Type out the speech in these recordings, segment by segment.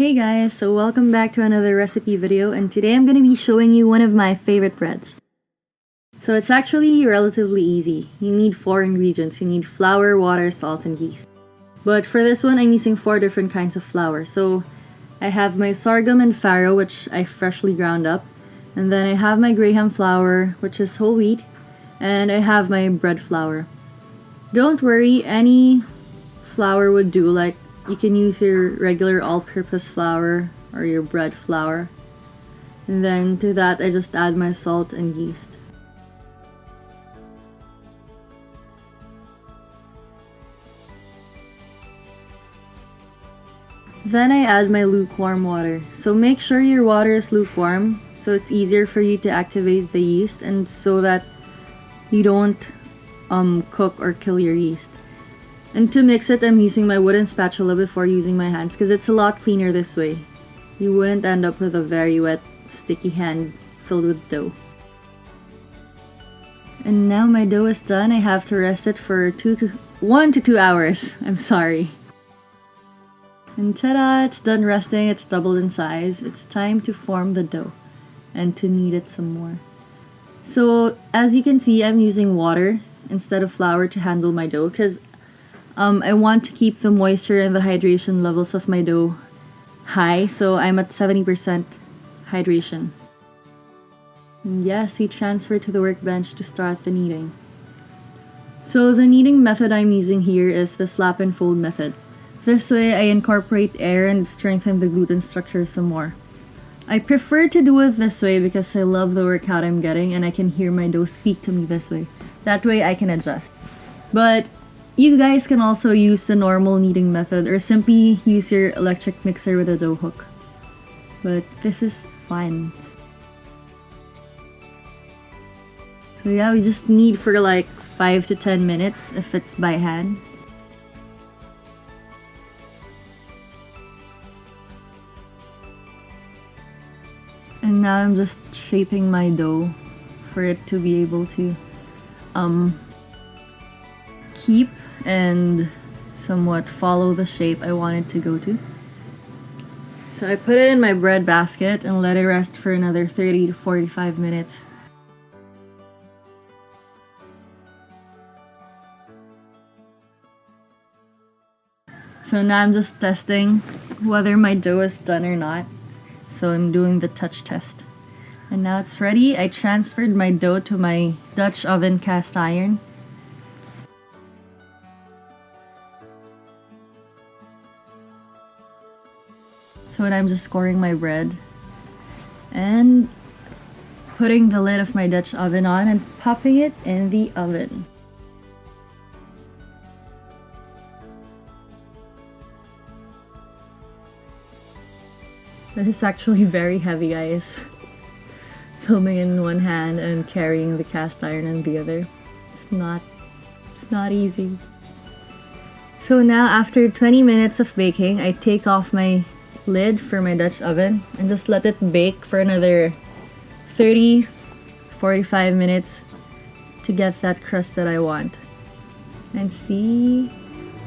Hey guys, so welcome back to another recipe video, and today I'm going to be showing you one of my favorite breads. So it's actually relatively easy. You need 4 ingredients. You need flour, water, salt, and yeast. But for this one, I'm using 4 different kinds of flour. So I have my sorghum and farro, which I freshly ground up. And then I have my graham flour, which is whole wheat. And I have my bread flour. Don't worry, any flour would do. Like, you can use your regular all-purpose flour or your bread flour. And then to that, I just add my salt and yeast. Then I add my lukewarm water. So make sure your water is lukewarm so it's easier for you to activate the yeast and so that you don't cook or kill your yeast. And to mix it, I'm using my wooden spatula before using my hands because it's a lot cleaner this way. You wouldn't end up with a very wet, sticky hand filled with dough. And now my dough is done. I have to rest it for 1 to 2 hours. I'm sorry. And ta-da! It's done resting. It's doubled in size. It's time to form the dough and to knead it some more. So as you can see, I'm using water instead of flour to handle my dough because I want to keep the moisture and the hydration levels of my dough high, so I'm at 70% hydration. And yes, we transfer to the workbench to start the kneading. So the kneading method I'm using here is the slap and fold method. This way I incorporate air and strengthen the gluten structure some more. I prefer to do it this way because I love the workout I'm getting and I can hear my dough speak to me this way. That way I can adjust. But you guys can also use the normal kneading method or simply use your electric mixer with a dough hook. But this is fun. So yeah, we just knead for like 5 to 10 minutes if it's by hand. And now I'm just shaping my dough for it to be able to keep and somewhat follow the shape I want it to go to. So I put it in my bread basket and let it rest for another 30 to 45 minutes. So now I'm just testing whether my dough is done or not. So I'm doing the touch test. And now it's ready. I transferred my dough to my Dutch oven cast iron. So I'm just scoring my bread and putting the lid of my Dutch oven on and popping it in the oven. This is actually very heavy, guys. Filming in one hand and carrying the cast iron in the other. It's not easy. So now after 20 minutes of baking, I take off my lid for my Dutch oven and just let it bake for another 30-45 minutes to get that crust that I want. And see,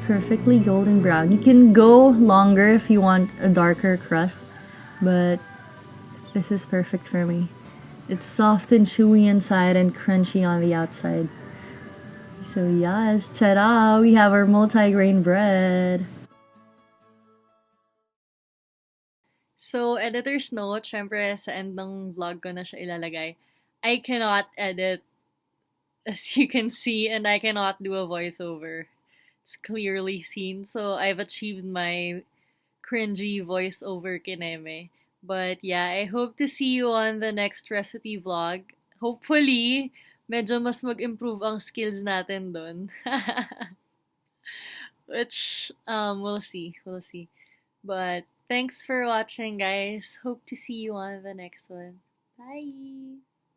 perfectly golden brown. You can go longer if you want a darker crust, but this is perfect for me. It's soft and chewy inside and crunchy on the outside. So yes, ta-da! We have our multi-grain bread. So, editor's note, syempre sa end ng vlog ko na siya ilalagay. I cannot edit, as you can see, and I cannot do a voiceover. It's clearly seen, so I've achieved my cringy voiceover kineme. But yeah, I hope to see you on the next recipe vlog. Hopefully, medyo mas mag-improve ang skills natin dun. Which, we'll see. We'll see. But thanks for watching, guys. Hope to see you on the next one. Bye!